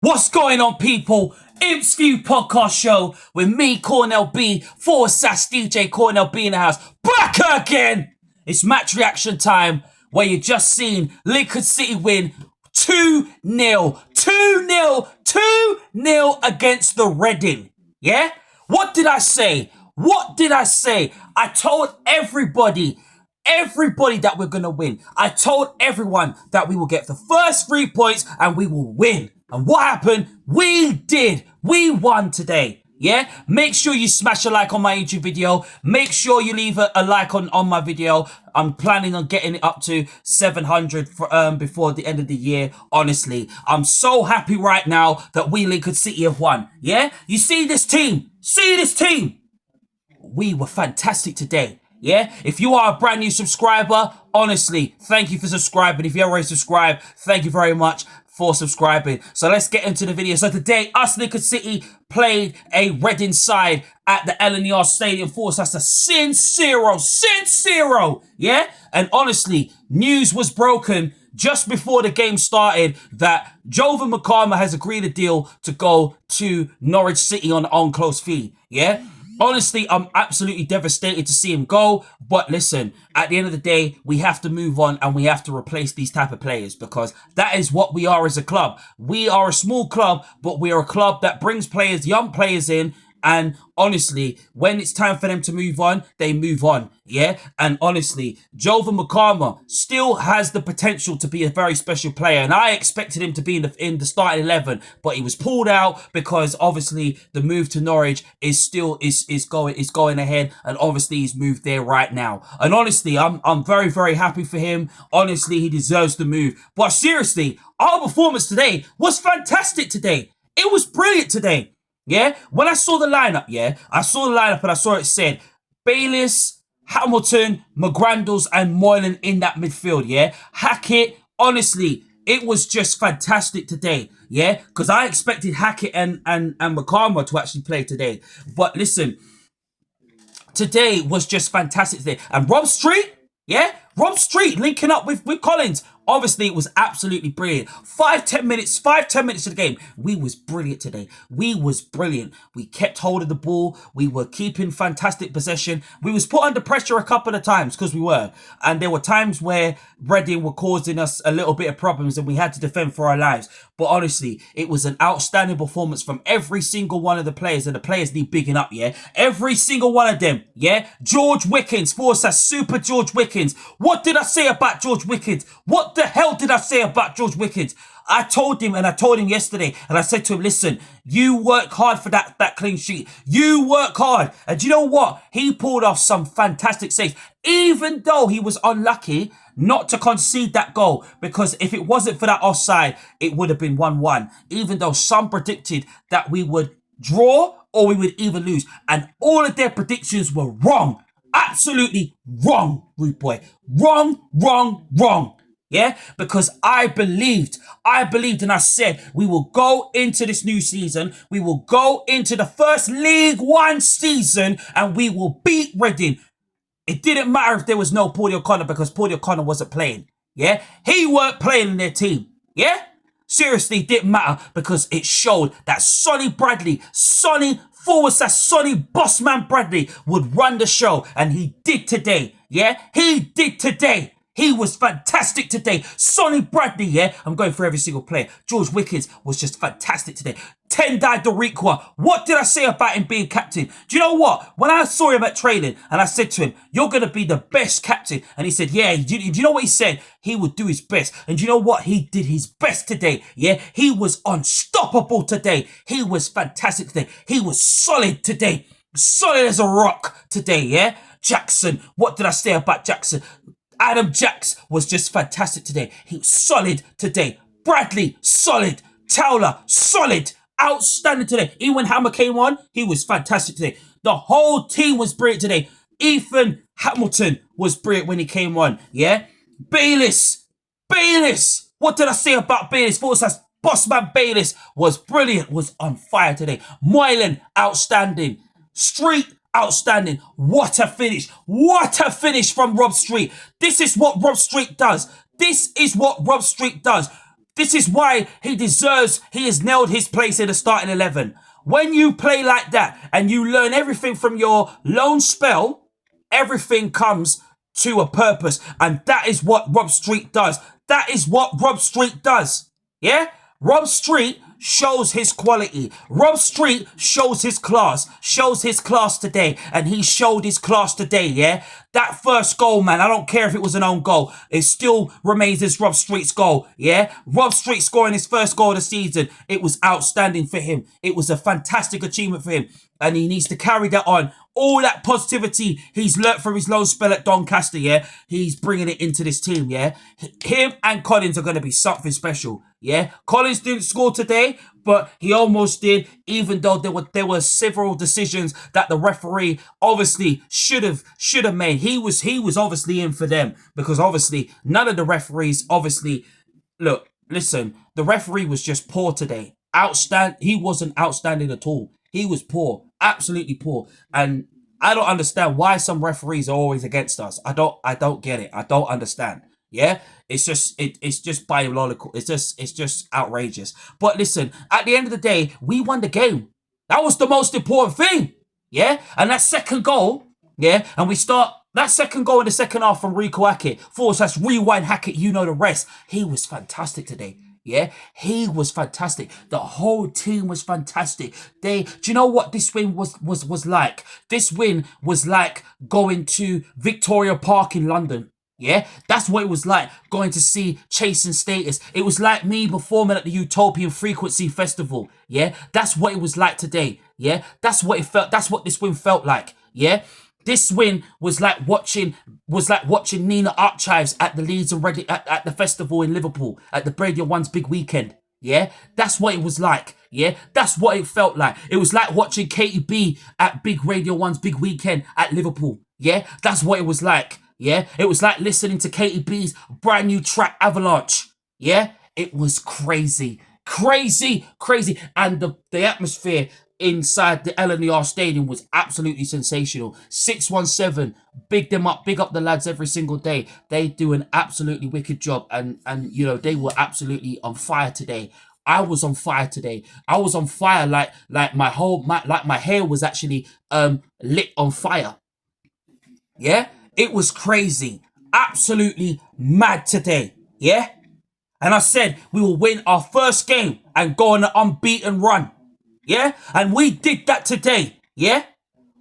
What's going on, people? Imps View podcast show with me, Cornell B, /DJ Cornell B in the house. Back again! It's match reaction time where you just seen Lincoln City win 2-0. 2-0. 2-0 against the Reading. Yeah? What did I say? What did I say? I told everybody that we're going to win. I told everyone that we will get the first 3 points and we will win. And what happened? We did. We won today. Yeah? Make sure you smash a like on my YouTube video. Make sure you leave a like on my video. I'm planning on getting it up to 700 before the end of the year. Honestly, I'm so happy right now that we Lincoln City have won. Yeah? You see this team? See this team? We were fantastic today. Yeah, if you are a brand new subscriber, honestly, thank you for subscribing. If you already subscribed, thank you very much for subscribing. So let's get into the video. So today, us Lincoln City played a Reading side at the LNER Stadium for us. That's a Sin Zero. Yeah, and honestly, news was broken just before the game started that Jovan McCarmer has agreed a deal to go to Norwich City on close fee. Yeah. Honestly, I'm absolutely devastated to see him go. But listen, at the end of the day, we have to move on and we have to replace these type of players because that is what we are as a club. We are a small club, but we are a club that brings players, young players in. And honestly, when it's time for them to move on, they move on. Yeah. And honestly, Jovan McCarmer still has the potential to be a very special player. And I expected him to be in the starting 11, but he was pulled out because obviously the move to Norwich is still going ahead. And obviously he's moved there right now. And honestly, I'm very, very happy for him. Honestly, he deserves the move. But seriously, our performance today was fantastic today. It was brilliant today. Yeah, when I saw the lineup, I saw the lineup and I saw it said Bayliss, Hamilton, McGrandles, and Moylan in that midfield. Yeah, Hackett. Honestly, it was just fantastic today. Yeah, because I expected Hackett and McCarmer to actually play today. But listen, today was just fantastic today. And Rob Street, Rob Street linking up with Collins. Obviously, it was absolutely brilliant. 5-10 minutes of the game. We was brilliant today. We was brilliant. We kept hold of the ball. We were keeping fantastic possession. We was put under pressure a couple of times because we were. And there were times where Reading were causing us a little bit of problems and we had to defend for our lives. But honestly, it was an outstanding performance from every single one of the players. And the players need bigging up, yeah? Every single one of them, yeah? George Wickens, Forza Super George Wickens. What did I say about George Wickens? What the hell did I say about George Wickens? I told him yesterday, and I said to him, listen, you work hard for that clean sheet. You work hard. And do you know what? He pulled off some fantastic saves, even though he was unlucky not to concede that goal, because if it wasn't for that offside, it would have been 1-1, even though some predicted that we would draw or we would even lose. And all of their predictions were wrong. Absolutely wrong, rude boy. Wrong. Yeah, because I believed and I said we will go into this new season, we will go into the first League One season and we will beat Reading. It didn't matter if there was no Paul O'Connor because Paul O'Connor wasn't playing. Yeah, he weren't playing in their team. Yeah, seriously, it didn't matter because it showed that Sonny Bossman Bradley would run the show, and he did today. Yeah, he did today. He was fantastic today. Sonny Bradley, yeah? I'm going for every single player. George Wickens was just fantastic today. Tendai Dorikwa, what did I say about him being captain? Do you know what? When I saw him at training and I said to him, you're going to be the best captain. And he said, yeah. Do you know what he said? He would do his best. And do you know what? He did his best today. Yeah, he was unstoppable today. He was fantastic today. He was solid today. Solid as a rock today, yeah? Jackson, what did I say about Jackson? Adam Jacks was just fantastic today. He was solid today. Bradley, solid. Towler, solid. Outstanding today. Even when Hammer came on, he was fantastic today. The whole team was brilliant today. Ethan Hamilton was brilliant when he came on. Yeah? Bayliss. What did I say about Bayliss? Bossman Bayliss was brilliant. Was on fire today. Moylan, outstanding. Street, outstanding. What a finish. What a finish from Rob Street. This is what Rob Street does. This is why he has nailed his place in the starting 11. When you play like that and you learn everything from your loan spell, everything comes to a purpose. And that is what Rob Street does. That is what Rob Street does. Yeah? Rob Street shows his quality. Rob Street shows his class today, and he showed his class today, yeah? That first goal, man, I don't care if it was an own goal, it still remains as Rob Street's goal, yeah? Rob Street scoring his first goal of the season, it was outstanding for him. It was a fantastic achievement for him, and he needs to carry that on. All that positivity he's learnt from his loan spell at Doncaster, yeah? He's bringing it into this team, yeah? Him and Collins are going to be something special, yeah? Collins didn't score today, but he almost did, even though there were several decisions that the referee obviously should have made. He was obviously in for them, because obviously none of the referees listen, the referee was just poor today. He wasn't outstanding at all. He was poor, absolutely poor. And I don't understand why some referees are always against us. I don't get it. I don't understand. Yeah, it's just biological. It's just outrageous. But listen, at the end of the day, we won the game. That was the most important thing. Yeah, and that second goal. Yeah, and we start that second goal in the second half from Rico Hackett. / rewind Hackett. You know the rest. He was fantastic today. Yeah, he was fantastic. The whole team was fantastic. Do you know what this win was like? This win was like going to Victoria Park in London. Yeah, that's what it was like, going to see Chasing Status. It was like me performing at the Utopian Frequency Festival. Yeah, that's what it was like today. Yeah, that's what it felt. That's what this win felt like. Yeah, this win was like watching Nina Archives at the Leeds and Reading at the festival in Liverpool at the Radio 1's big weekend. Yeah, that's what it was like. Yeah, that's what it felt like. It was like watching Katie B at big Radio 1's big weekend at Liverpool. Yeah, that's what it was like. Yeah, it was like listening to Katie B's brand new track Avalanche. Yeah, it was crazy. And the atmosphere inside the LNER Stadium was absolutely sensational. 617, big them up, big up the lads every single day. They do an absolutely wicked job, and you know, they were absolutely on fire today. I was on fire today. I was on fire like my hair was actually lit on fire. Yeah? It was crazy. Absolutely mad today. Yeah? And I said we will win our first game and go on an unbeaten run. Yeah? And we did that today. Yeah?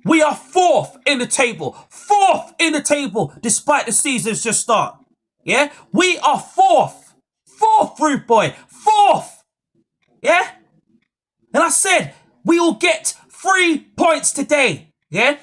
We are fourth in the table. Fourth in the table despite the season's just start. Yeah? We are fourth. Fourth, Rude Boy. Fourth. Yeah? And I said we will get 3 points today. Yeah?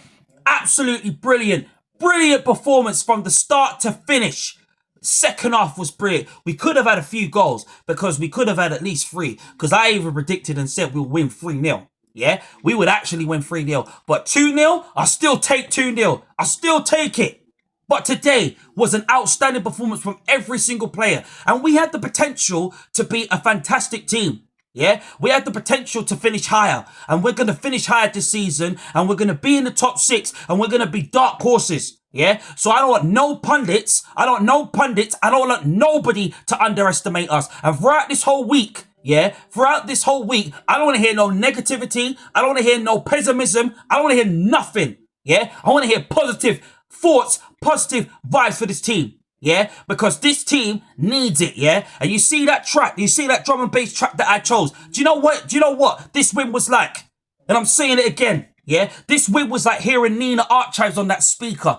Absolutely brilliant. Brilliant performance from the start to finish. Second half was brilliant. We could have had a few goals, because we could have had at least 3. Because I even predicted and said we'll win 3-0. Yeah, we would actually win 3-0. But 2-0, I still take 2-0. I still take it. But today was an outstanding performance from every single player. And we had the potential to be a fantastic team. Yeah, we had the potential to finish higher, and we're going to finish higher this season, and we're going to be in the top 6, and we're going to be dark horses. Yeah, so I don't want no pundits. I don't want nobody to underestimate us. And throughout this whole week, I don't want to hear no negativity. I don't want to hear no pessimism. I don't want to hear nothing. Yeah, I want to hear positive thoughts, positive vibes for this team. Yeah, because this team needs it, yeah? And you see that track, you see that drum and bass track that I chose. Do you know what this win was like? And I'm saying it again, yeah? This win was like hearing Nina Archives on the speaker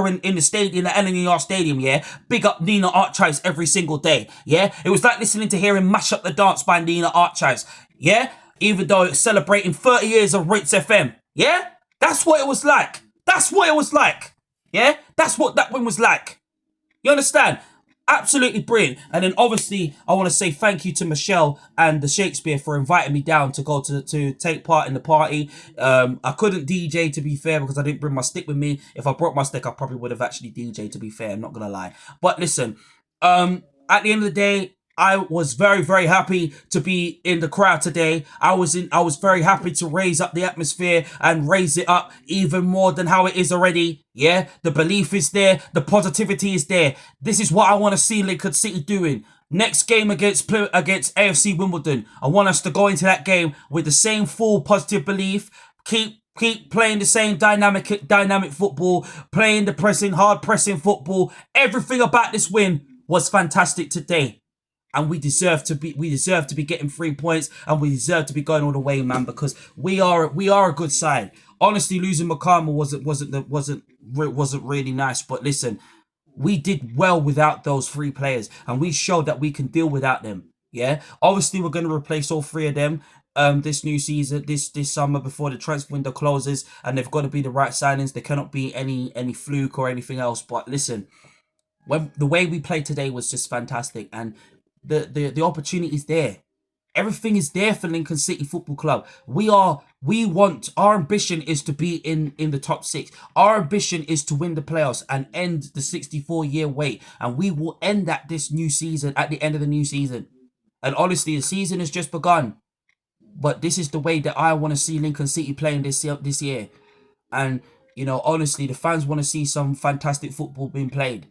in the stadium, the LNER Stadium, yeah? Big up Nina Archives every single day, yeah? It was like listening to hearing Mash Up the Dance by Nina Archives, yeah? Even though it's celebrating 30 years of Rinse FM, yeah? That's what it was like. That's what it was like, yeah? That's what that win was like. You understand? Absolutely brilliant. And then obviously I want to say thank you to Michelle and the Shakespeare for inviting me down to go to take part in the party. I couldn't DJ, to be fair, because I didn't bring my stick with me. If I brought my stick, I probably would have actually DJ, to be fair. I'm not gonna lie. But listen, at the end of the day, I was very, very happy to be in the crowd today. I was very happy to raise up the atmosphere and raise it up even more than how it is already. Yeah, the belief is there, the positivity is there. This is what I want to see Lincoln City doing. Next game against AFC Wimbledon, I want us to go into that game with the same full positive belief. Keep playing the same dynamic football, playing the hard pressing football. Everything about this win was fantastic today. And we deserve to be getting 3 points, and we deserve to be going all the way, man, because we are a good side. Honestly, losing McCarmel wasn't really nice, but listen, we did well without those three players, and we showed that we can deal without them. Yeah, obviously we're going to replace all three of them this new season, this summer, before the transfer window closes, and they've got to be the right signings. There cannot be any fluke or anything else. But listen, when the way we played today was just fantastic, and the opportunity's there. Everything is there for Lincoln City Football Club. Our ambition is to be in the top six. Our ambition is to win the playoffs and end the 64-year wait. And we will end that this new season, at the end of the new season. And honestly, the season has just begun. But this is the way that I want to see Lincoln City playing this year. And, honestly, the fans want to see some fantastic football being played.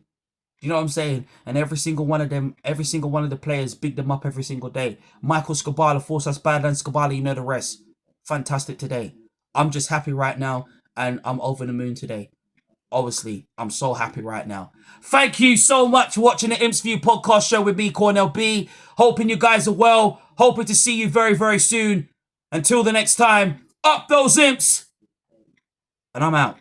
You know what I'm saying? And every single one of the players big them up every single day. Michael Scabala, Forsas Badland Scabala, you know the rest. Fantastic today. I'm just happy right now, and I'm over the moon today. Obviously, I'm so happy right now. Thank you so much for watching the Imps View podcast show with me, Cornell B. Hoping you guys are well. Hoping to see you very, very soon. Until the next time, up those imps. And I'm out.